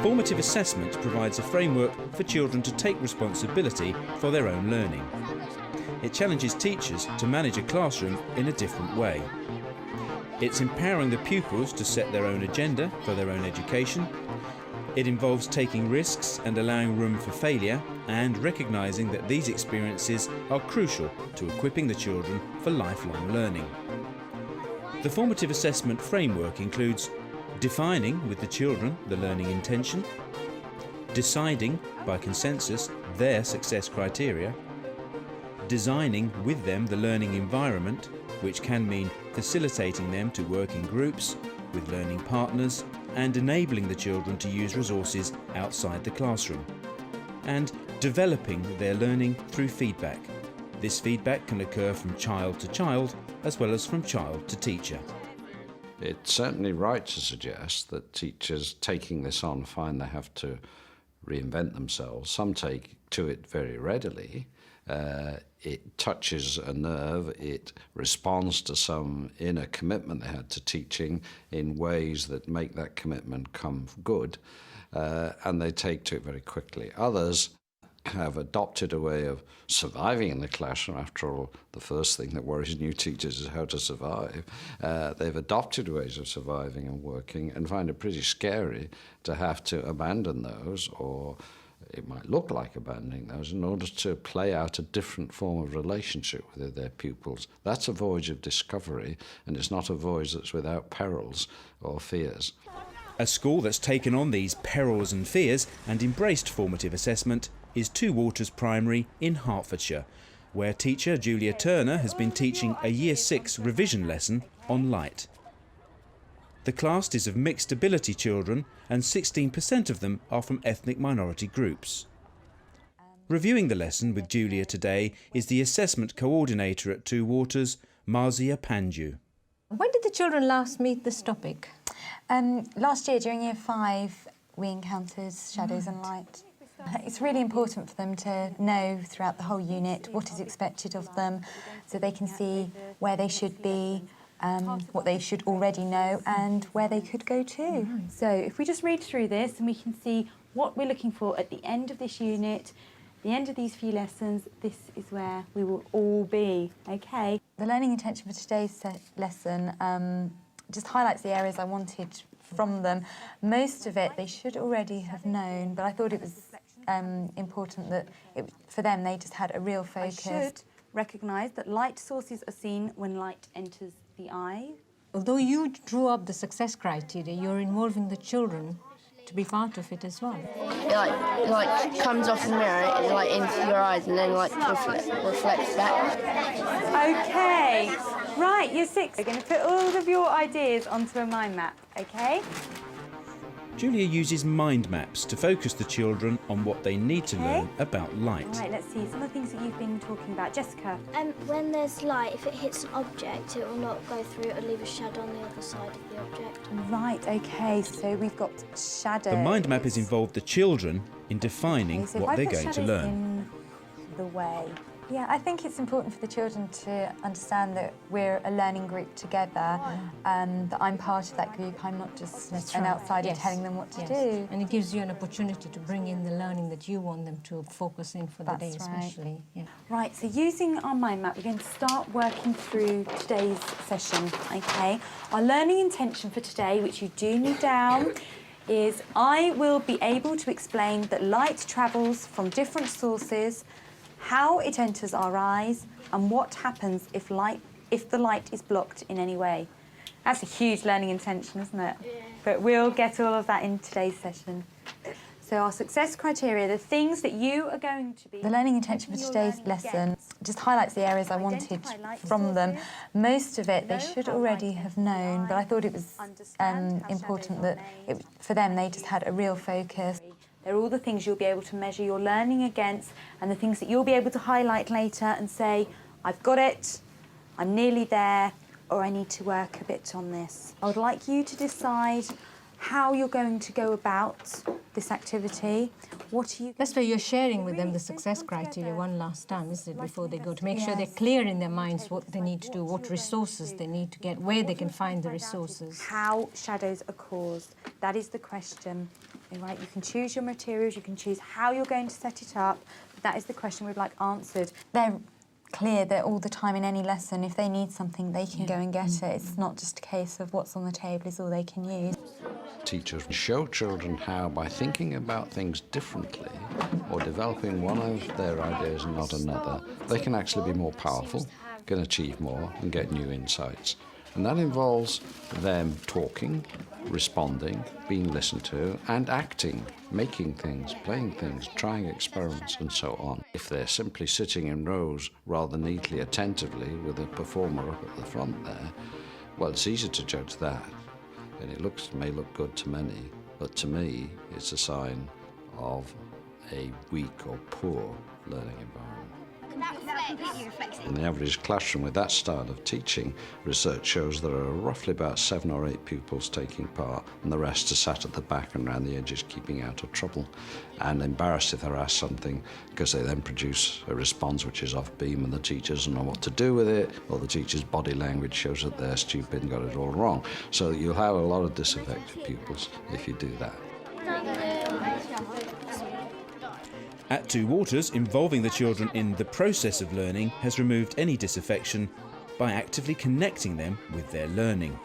Formative assessment provides a framework for children to take responsibility for their own learning. It challenges teachers to manage a classroom in a different way. It's empowering the pupils to set their own agenda for their own education. It involves taking risks and allowing room for failure, and recognising that these experiences are crucial to equipping the children for lifelong learning. The formative assessment framework includes defining with the children the learning intention, deciding by consensus their success criteria, designing with them the learning environment, which can mean facilitating them to work in groups with learning partners, and enabling the children to use resources outside the classroom, and developing their learning through feedback. This feedback can occur from child to child as well as from child to teacher. It's certainly right to suggest that teachers taking this on find they have to reinvent themselves. Some take to it very readily. It touches a nerve, it responds to some inner commitment they had to teaching in ways that make that commitment come good, and they take to it very quickly. Others have adopted a way of surviving in the classroom. After all, the first thing that worries new teachers is how to survive. They've adopted ways of surviving and working and find it pretty scary to have to abandon those, or it might look like abandoning those, in order to play out a different form of relationship with their pupils. That's a voyage of discovery, and it's not a voyage that's without perils or fears. A school that's taken on these perils and fears and embraced formative assessment is Two Waters Primary in Hertfordshire, where teacher Julia Turner has been teaching a Year 6 revision lesson on light. The class is of mixed ability children, and 16% of them are from ethnic minority groups. Reviewing the lesson with Julia today is the assessment coordinator at Two Waters, Marziya Panju. When did the children last meet this topic? Last year, during Year 5, we encountered shadows and light. It's really important for them to know throughout the whole unit what is expected of them, so they can see where they should be, what they should already know, and where they could go to. So if we just read through this, and we can see what we're looking for at the end of this unit, the end of these few lessons, this is where we will all be, okay? The learning intention for today's lesson just highlights the areas I wanted from them. Most of it they should already have known, but I thought it was important that for them they just had a real focus. I should recognise that light sources are seen when light enters the eye. Although you drew up the success criteria, you're involving the children to be part of it as well. It like comes off the mirror, it's like into your eyes, and then like reflects back. Okay, right, Year 6. We're going to put all of your ideas onto a mind map, okay? Julia uses mind maps to focus the children on what they need to learn about light. Right, let's see some of the things that you've been talking about. Jessica? When there's light, if it hits an object, it will not go through, it will leave a shadow on the other side of the object. Right, okay, so we've got shadows. The mind map has involved the children in defining what they're going to learn. In the way. Yeah, I think it's important for the children to understand that we're a learning group together, that I'm part of that group. I'm not just an outsider telling them what to do. And it gives you an opportunity to bring in the learning that you want them to focus in for the day, especially. Yeah. Right, so using our mind map, we're going to start working through today's session, okay? Our learning intention for today, which you do need down, is I will be able to explain that light travels from different sources, how it enters our eyes, and what happens if the light is blocked in any way. That's a huge learning intention, isn't it? Yeah. But we'll get all of that in today's session. So our success criteria, the things that you are going to be... The learning intention for today's lesson just highlights the areas I wanted from them. Most of it they should already have known, but I thought it was important that for them they just had a real focus. They're all the things you'll be able to measure your learning against, and the things that you'll be able to highlight later and say, I've got it, I'm nearly there, or I need to work a bit on this. I would like you to decide how you're going to go about this activity. What are you... That's why you're sharing with them the success criteria one last time, isn't it, before they go, to make sure they're clear in their minds what they need to do, what resources they need to get, where they can find the resources. How shadows are caused. That is the question, right? You can choose your materials, you can choose how you're going to set it up. That is the question we'd like answered. They're clear that all the time in any lesson, if they need something, they can go and get it. It's not just a case of what's on the table is all they can use. Teachers show children how, by thinking about things differently or developing one of their ideas and not another, they can actually be more powerful, can achieve more and get new insights. And that involves them talking, responding, being listened to, and acting, making things, playing things, trying experiments, and so on. If they're simply sitting in rows rather neatly, attentively, with a performer up at the front there, well, it's easy to judge that. And it may look good to many, but to me, it's a sign of a weak or poor learning environment. In the average classroom with that style of teaching, research shows there are roughly about 7 or 8 pupils taking part, and the rest are sat at the back and around the edges keeping out of trouble and embarrassed if they're asked something, because they then produce a response which is off beam and the teacher doesn't know what to do with it, or the teacher's body language shows that they're stupid and got it all wrong. So you'll have a lot of disaffected pupils if you do that. At Two Waters, involving the children in the process of learning has removed any disaffection by actively connecting them with their learning.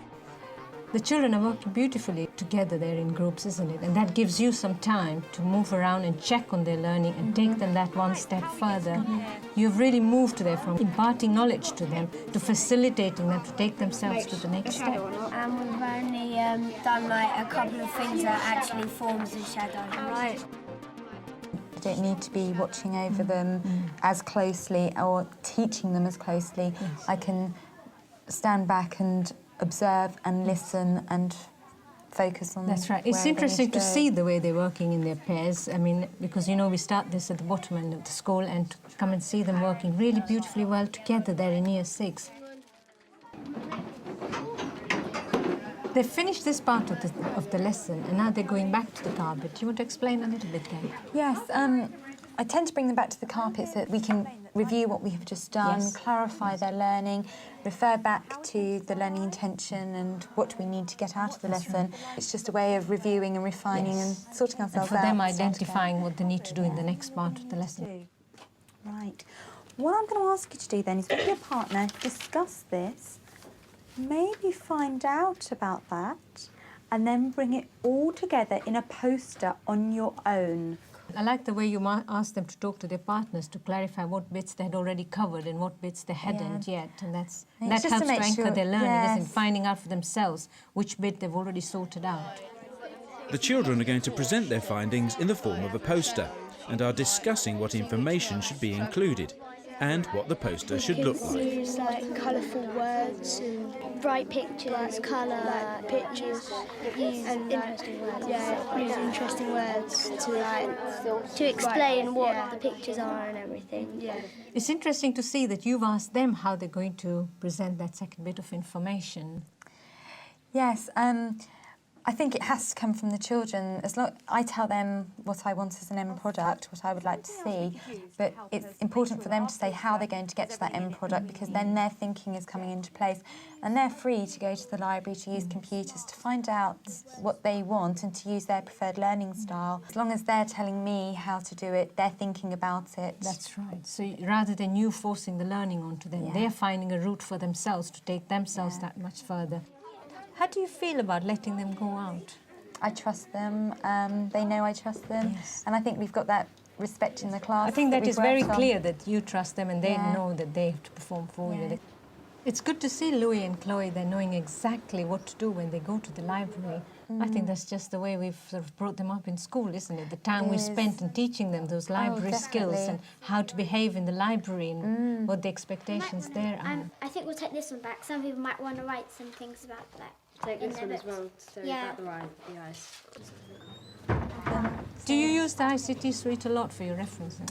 The children are working beautifully together there in groups, isn't it? And that gives you some time to move around and check on their learning and take them that one step further. You've really moved there from imparting knowledge to them to facilitating them to take themselves to the next step. And we've only done like a couple of things that actually forms a shadow. Right. I don't need to be watching over them as closely or teaching them as closely. Yes. I can stand back and observe and listen and focus on. That's right. It's interesting to see the way they're working in their pairs. I mean, because, you know, we start this at the bottom end of the school and to come and see them working really beautifully well together there in Year 6. They've finished this part of the lesson and now they're going back to the carpet. Do you want to explain a little bit then? Yes, I tend to bring them back to the carpet so that we can review what we have just done, Yes. clarify their learning, refer back to the learning intention and what we need to get out of the lesson. It's just a way of reviewing and refining and sorting And ourselves for out. them identifying what they need to do in the next part of the lesson. Right. What I'm going to ask you to do then is with your partner, discuss this, maybe find out about that, and then bring it all together in a poster on your own. I like the way you asked them to talk to their partners to clarify what bits they had already covered and what bits they hadn't yet, and that It's helps just to to make anchor sure- their learning, isn't it? yes. Finding out for themselves which bit they've already sorted out. The children are going to present their findings in the form of a poster and are discussing what information should be included and what the poster should look like. Use like colourful words and bright pictures, colour, pictures, and interesting words. Yeah, use interesting words to explain what the pictures are and everything. Yeah. It's interesting to see that you've asked them how they're going to present that second bit of information. Yes, I think it has to come from the children. As long I tell them what I want as an end product, what I would like to see, but it's important for them to say how they're going to get to that end product, because then their thinking is coming into place and they're free to go to the library, to use computers, to find out what they want and to use their preferred learning style. As long as they're telling me how to do it, they're thinking about it. That's right. So rather than you forcing the learning onto them, they're finding a route for themselves to take themselves that much further. How do you feel about letting them go out? I trust them, they know I trust them, Yes. and I think we've got that respect in the class. I think that we've is very worked on. clear that you trust them and they Yeah. know that they have to perform for Yeah. you. It's good to see Louis and Chloe, they're knowing exactly what to do when they go to the library. I think that's just the way we've sort of brought them up in school, isn't it? The time we It is. spent in teaching them those library skills definitely. and how to behave in the library and what the expectations there are. I think we'll take this one back. Some people might want to write some things about that. Take in this their one as books. well, so Yeah. about the eyes. Do you use the ICT suite a lot for your references?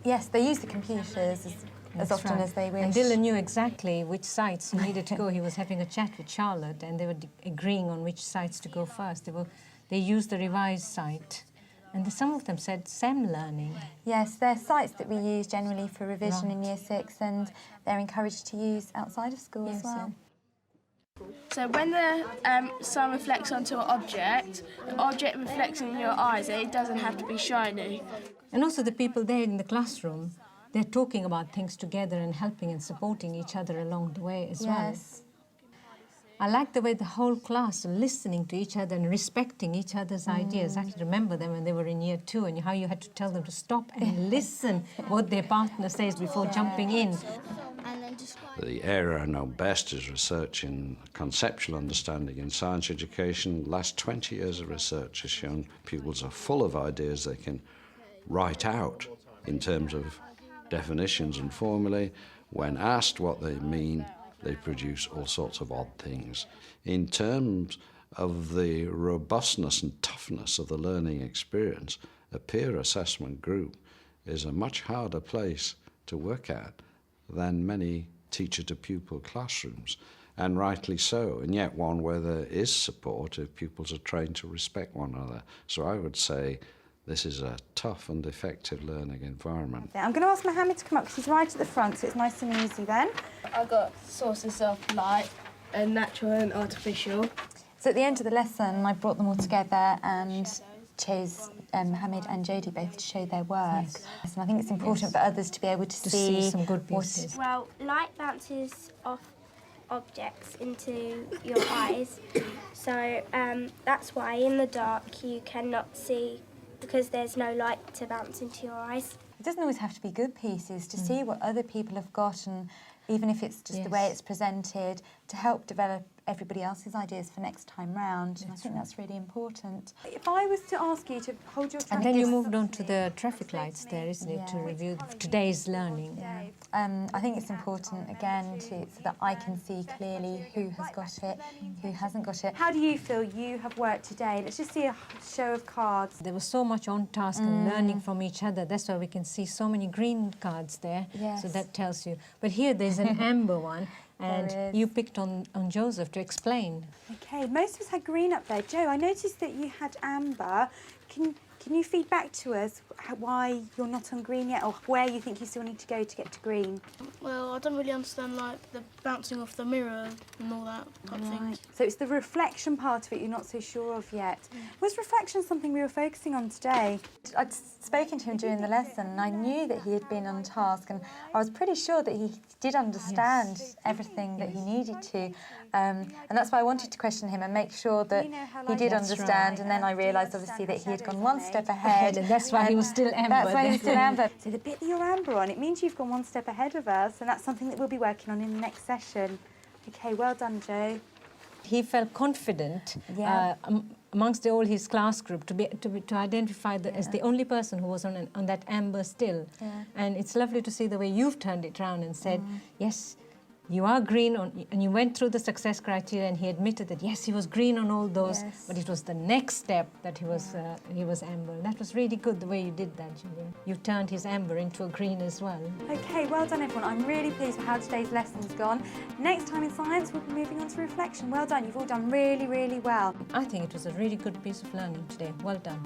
Yes, they use the computers as That's often right. as they wish. And Dylan knew exactly which sites he needed to go. He was having a chat with Charlotte and they were agreeing on which sites to go first. They used the revised site. And some of them said SEM learning. Yes, they're sites that we use generally for revision in Right. Year 6, and they're encouraged to use outside of school as Yes, well. So when the sun reflects onto an object, the object reflects in your eyes, and it doesn't have to be shiny. And also the people there in the classroom, they're talking about things together and helping and supporting each other along the way as well. Yes. I like the way the whole class are listening to each other and respecting each other's ideas. I can remember them when they were in year 2 and how you had to tell them to stop and listen what their partner says before jumping in. The area I know best is research in conceptual understanding in science education. The last 20 years of research has shown pupils are full of ideas they can write out in terms of definitions and formulae. When asked what they mean, they produce all sorts of odd things. In terms of the robustness and toughness of the learning experience, a peer assessment group is a much harder place to work at than many teacher-to-pupil classrooms, and rightly so, and yet one where there is support if pupils are trained to respect one another. So I would say this is a tough and effective learning environment. I'm going to ask Mohammed to come up because he's right at the front, so it's nice and easy then. I've got sources of light, and natural and artificial. So at the end of the lesson, I brought them all together and chose Mohammed and Jodie both to show their work. Yes. And I think it's important for others to be able to see some good pieces. Well, light bounces off objects into your eyes, so that's why in the dark you cannot see because there's no light to bounce into your eyes. It doesn't always have to be good pieces, to see what other people have got, and even if it's just the way it's presented, to help develop everybody else's ideas for next time round. And I think that's really important. If I was to ask you to hold your And then you moved on to the traffic lights there, isn't it, to review today's learning. I think it's important, again, so that I can see clearly who has got it, who hasn't got it. How do you feel you have worked today? Let's just see a show of cards. There was so much on task and learning from each other. That's why we can see so many green cards there. Yes. So that tells you. But here there's an amber one, and you picked on Joseph to explain. Okay, most of us had green up there. Joe, I noticed that you had amber. Can you feed back to us why you're not on green yet, or where you think you still need to go to get to green? Well, I don't really understand like the bouncing off the mirror and all that type of thing. So it's the reflection part of it you're not so sure of yet. Was reflection something we were focusing on today? I'd spoken to him during the lesson and I knew that he had been on task, and I was pretty sure that he did understand everything that he needed to. And that's why I wanted to question him and make sure that he did understand, and then I realised obviously that he had gone one step ahead. And that's why he was still amber. That's why he was still amber. So the bit that you're amber on, it means you've gone one step ahead of us, and that's something that we'll be working on in the next session. Okay, well done, Joe. He felt confident amongst all his class group to identify as the only person who was on that amber still. And it's lovely to see the way you've turned it around and said, yes, you are green on, and you went through the success criteria, and he admitted that yes, he was green on all those, but it was the next step that he was amber. And that was really good the way you did that, Julia. You turned his amber into a green as well. Okay, well done everyone. I'm really pleased with how today's lesson's gone. Next time in science we'll be moving on to reflection. Well done, you've all done really, really well. I think it was a really good piece of learning today. Well done.